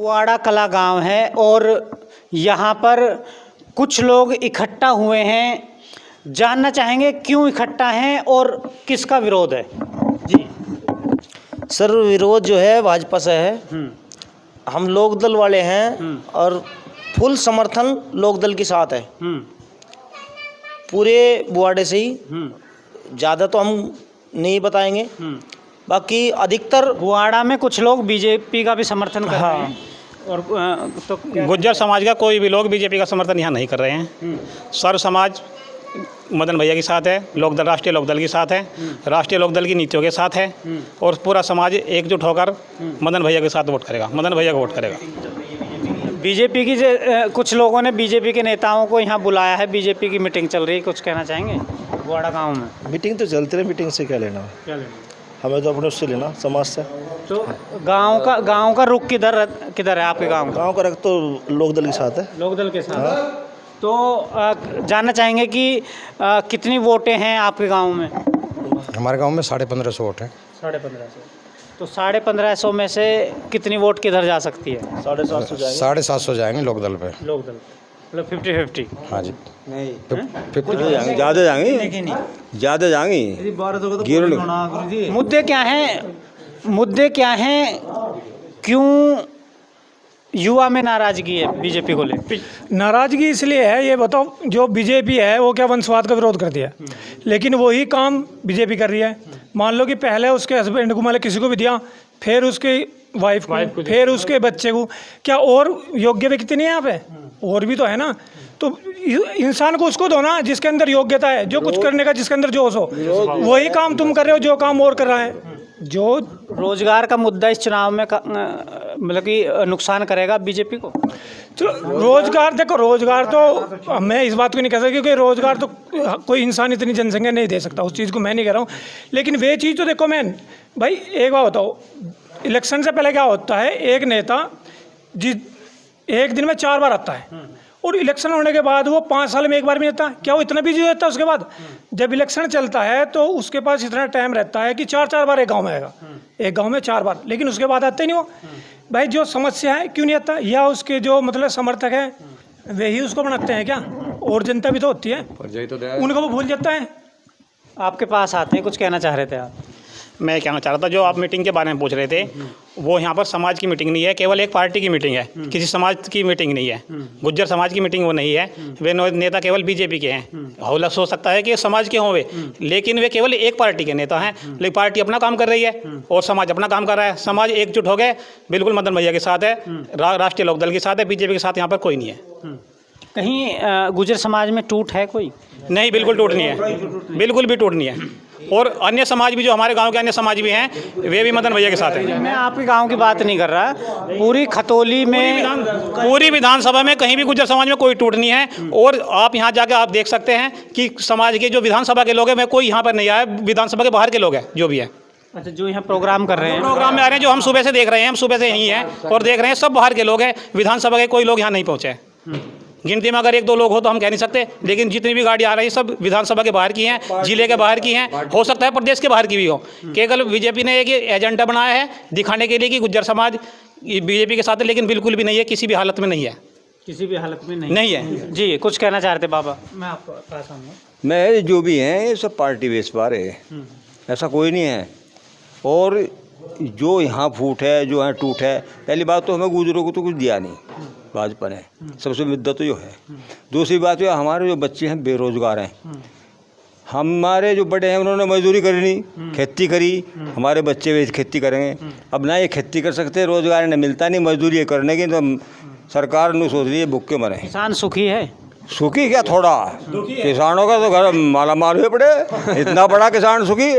कुआड़ा कला गांव है और यहाँ पर कुछ लोग इकट्ठा हुए हैं। जानना चाहेंगे क्यों इकट्ठा हैं और किसका विरोध है। जी सर, विरोध जो है भाजपा से है। हम लोक दल वाले हैं और फुल समर्थन लोक दल के साथ है। पूरे बुआड़े से ही, ज़्यादा तो हम नहीं बताएंगे। बाकी अधिकतर कुआड़ा में कुछ लोग बीजेपी का भी समर्थन कर रहे हैं और तो गुज्जर समाज का कोई भी लोग बीजेपी का समर्थन यहाँ नहीं कर रहे हैं। सर्व समाज मदन भैया के साथ है, लोकदल राष्ट्रीय लोकदल के साथ है, राष्ट्रीय लोकदल की नीतियों के साथ है और पूरा समाज एकजुट होकर मदन भैया के साथ वोट करेगा, मदन भैया को वोट करेगा। बीजेपी की कुछ लोगों ने बीजेपी के नेताओं को यहाँ बुलाया है, बीजेपी की मीटिंग चल रही है, कुछ कहना चाहेंगे। कुआड़ा गांव में मीटिंग तो चलती रही, मीटिंग से क्या लेना, हमें तो अपने उससे लेना, समाज से। तो गांव का रुख किधर है आपके गांव का? गांव का रख तो लोकदल के साथ है। लोकदल के साथ। तो जानना चाहेंगे कि कितनी वोटें हैं आपके गांव में? हमारे गांव में 1550 वोट हैं। 1550। तो 1550 में से कितनी वोट किधर जा सकती है? 750 जाएंगे। 750 जाएंगे लोकदल पे। लोकदल मतलब 50-50। हाँ जी, नहीं 50 जाएंगे, ज़्यादा जाएंगे, ज़्यादा जाएंगे। मुद्दे क्या हैं क्यों युवा में नाराजगी है बीजेपी को ले? नाराजगी इसलिए है, ये बताओ, जो बीजेपी है वो क्या वंशवाद का विरोध कर दिया, लेकिन वही काम बीजेपी कर रही है। मान लो कि पहले उसके हस्बैंड को, मतलब किसी को भी दिया, फिर उसके वाइफ को, फिर उसके बच्चे को, क्या और योग्य व्यक्ति नहीं है यहाँ पे? और भी तो है ना। तो इंसान को उसको दो ना जिसके अंदर योग्यता है, जो कुछ करने का, जिसके अंदर जोश हो। वही काम तुम कर रहे हो जो काम और कर रहा है। जो रोजगार का मुद्दा इस चुनाव में मतलब कि नुकसान करेगा बीजेपी को। तो रोजगार, देखो, रोजगार तो मैं इस बात को नहीं कह सकता, क्योंकि रोजगार तो कोई इंसान इतनी जनसंख्या नहीं दे सकता, उस चीज़ को मैं नहीं कह रहा हूँ। लेकिन वे चीज़ तो देखो, मैं भाई एक बात बताओ, इलेक्शन से पहले क्या होता है, एक नेता जिस एक दिन में 4 बार आता है और इलेक्शन होने के बाद वो 5 साल में एक बार भी आता है। क्या वो इतना बिजी रहता है उसके बाद? जब इलेक्शन चलता है तो उसके पास इतना टाइम रहता है कि 4 बार एक गांव में आएगा, एक गांव में 4 बार, लेकिन उसके बाद आते नहीं वो। भाई जो समस्या है क्यों नहीं आता, या उसके जो मतलब समर्थक है वे ही उसको बनाते हैं क्या? और जनता भी तो होती है, उनको वो भूल जाता है। आपके पास आते हैं, कुछ कहना चाह रहे थे आप? मैं कहना चाह रहा था, जो आप मीटिंग के बारे में पूछ रहे थे, वो यहाँ पर समाज की मीटिंग नहीं है, केवल एक पार्टी की मीटिंग है, किसी समाज की मीटिंग नहीं है। गुज्जर समाज की मीटिंग वो नहीं है। वे नेता केवल बीजेपी के हैं। हौला हो सकता है कि समाज के हों वे, लेकिन वे केवल एक पार्टी के नेता हैं। लेकिन पार्टी अपना काम कर रही है और समाज अपना काम कर रहा है। समाज एकजुट हो गए, बिल्कुल मदन भैया के साथ है, राष्ट्रीय लोकदल के साथ है, बीजेपी के साथ यहाँ पर कोई नहीं है। कहीं गुज्जर समाज में टूट है कोई? नहीं, बिल्कुल टूट नहीं है, बिल्कुल भी टूट नहीं है। और अन्य समाज भी, जो हमारे गांव के अन्य समाज भी हैं, वे भी मदन भैया के साथ हैं। मैं आपके गांव की बात नहीं कर रहा, पूरी खतौली में, पूरी विधानसभा में कहीं भी गुज्जर समाज में कोई टूट नहीं है। और आप यहाँ जाके आप देख सकते हैं कि समाज के जो विधानसभा के लोग हैं, वे कोई यहाँ पर नहीं आया, विधानसभा के बाहर के लोग हैं जो भी है। अच्छा, जो यहाँ प्रोग्राम कर रहे हैं, प्रोग्राम में आ रहे हैं, जो हम सुबह से देख रहे हैं, हम सुबह से यहीं हैं और देख रहे हैं, सब बाहर के लोग हैं। विधानसभा के कोई लोग यहाँ नहीं पहुँचे। गिनती में अगर 1-2 लोग हो तो हम कह नहीं सकते, लेकिन जितनी भी गाड़ी आ रही है सब विधानसभा के बाहर की हैं, जिले के बाहर की हैं, हो सकता है प्रदेश के बाहर की भी हो। केवल बीजेपी ने एक एजेंडा बनाया है दिखाने के लिए कि गुज्जर समाज बीजेपी के साथ है, लेकिन बिल्कुल भी नहीं है, किसी भी हालत में नहीं है, किसी भी हालत में नहीं है। जी, कुछ कहना चाह रहे थे बाबा? मैं आपको पास आऊँगा। मैं जो भी हैं ये सब पार्टी बेस पर है, ऐसा कोई नहीं है। और जो यहाँ फूट है, जो यहाँ टूट है, पहली बात तो हमें गुजरों को तो कुछ दिया नहीं भाजपा ने, सबसे मुद्दा तो जो है। दूसरी बात ये, हमारे जो बच्चे हैं बेरोजगार हैं, हमारे जो बड़े हैं उन्होंने मजदूरी करी नहीं, खेती करी, हमारे बच्चे भी खेती करेंगे। अब ना ये खेती कर सकते, रोजगार इन्हें मिलता नहीं, मजदूरी ये करने की, तो सरकार ने सोच रही है भूखे मरे। किसान सुखी है? सुखी क्या, थोड़ा किसानों का तो घर माला माल हुए पड़े, इतना बड़ा किसान सुखी।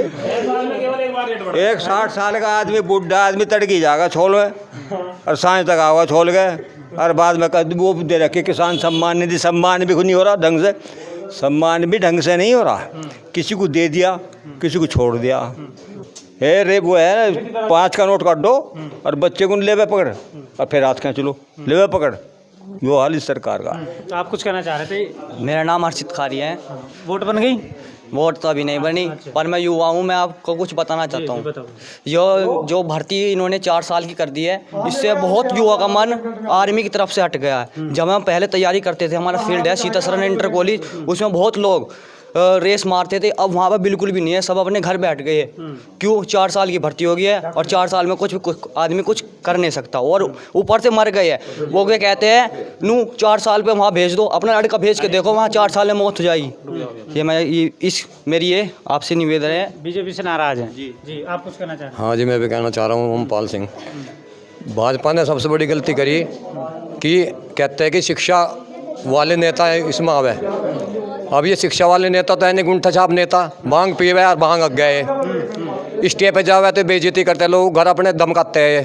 एक 60 साल का आदमी, बुढ़ा आदमी तड़की जाएगा छोल में और सांझ तक आएगा छोल गए, और बाद में वो दे रखे किसान सम्मान निधि, सम्मान भी नहीं हो रहा ढंग से, सम्मान भी ढंग से नहीं हो रहा। किसी को दे दिया, किसी को छोड़ दिया। रे वो है 5 का नोट काट दो और बच्चे को ले पकड़ और फिर हाथ खींच लो, ले पकड़, यो हाल इस सरकार का। तो आप कुछ कहना चाह रहे थे? मेरा नाम हर्षित खारी है। वोट बन गई? वोट तो अभी नहीं बनी, पर मैं युवा हूँ, मैं आपको कुछ बताना चाहता हूँ। जो भर्ती इन्होंने 4 साल की कर दी है, इससे बहुत युवा का मन आर्मी की तरफ से हट गया है। जब हम पहले तैयारी करते थे, हमारा फील्ड है सीतासरण इंटर कॉलेज, उसमें बहुत लोग रेस मारते थे, अब वहाँ पर बिल्कुल भी नहीं है, सब अपने घर बैठ गए। क्यों? 4 साल की भर्ती हो गई है और 4 साल में कुछ आदमी कुछ कर नहीं सकता और ऊपर से मर गए हैं। वो क्या कहते हैं, नू 4 साल पे वहाँ भेज दो, अपना लड़का भेज के देखो, वहाँ 4 साल में मौत हो जाएगी। मेरी ये आपसे निवेदन है। बीजेपी से नाराज हैं? जी आप कुछ कहना चाह रहे हैं? हाँ जी, मैं भी कहना चाह रहा हूँ ओमपाल सिंह। भाजपा ने सबसे बड़ी गलती करी कि कहते हैं कि शिक्षा वाले नेता इसमें आवे। अब ये शिक्षा वाले नेता तो है नहीं, गुंठा छाप नेता, भांग पिए और भांग अग गए, स्टेज पे जावे तो बेइज्जती करते लोग, घर अपने दमकाते हैं।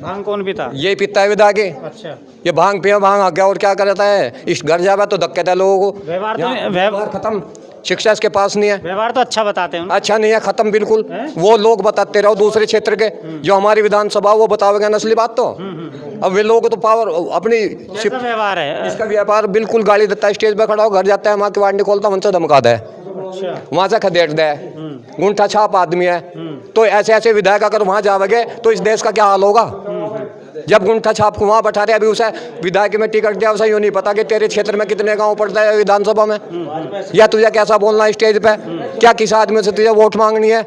भांग कौन पीता? यही पीता है विदा के। अच्छा, ये भांग पिए भांग आ गया और क्या करता है, इस घर जावे तो धक्के देता लोगों को। व्यवहार खत्म, शिक्षा इसके पास नहीं है। व्यवहार तो अच्छा बताते हैं। अच्छा नहीं है, खत्म बिल्कुल। वो लोग बताते रहो दूसरे क्षेत्र के, जो हमारी विधानसभा वो बतावेगा नस्ली बात तो। अब वे लोग तो पावर अपनी व्यवहार है इसका व्यापार बिल्कुल, गाली देता है, स्टेज पे खड़ा हो, घर जाता है, वहाँ की वार्ड नहीं खोलता, वहाँ से धमका दे, वहाँ से खदेड़ दे, गुंठा छाप आदमी है। तो ऐसे ऐसे विधायक अगर वहाँ जाओगे तो इस देश का क्या हाल होगा? जब गुंठा छाप को वहाँ बैठा रहे, अभी उसे विधायक में टिकट दिया, उसे यूँ नहीं पता कि तेरे क्षेत्र में कितने गांव पड़ता है विधानसभा में, या तुझे कैसा बोलना है स्टेज पे, क्या किस आदमी से तुझे वोट मांगनी है।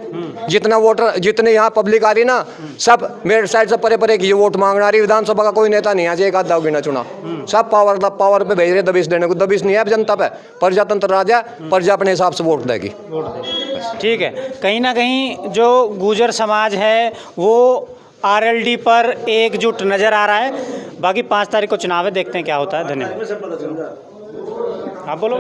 जितना वोटर, जितने यहाँ पब्लिक आ रही ना, सब मेरे साइड से परे परे की वोट मांगना आ रही। विधानसभा का कोई नेता नहीं आज एक आधा गिना चुना, सब पावर पे भेज रहे दबिश देने को। दबिश नहीं है जनता पे, प्रजातंत्र राजा, प्रजा अपने हिसाब से वोट देगी। ठीक है, कहीं ना कहीं जो गुर्जर समाज है वो आरएलडी पर एकजुट नज़र आ रहा है। बाकी 5 तारीख को चुनाव है, देखते हैं क्या होता है। धन्यवाद। आप बोलो।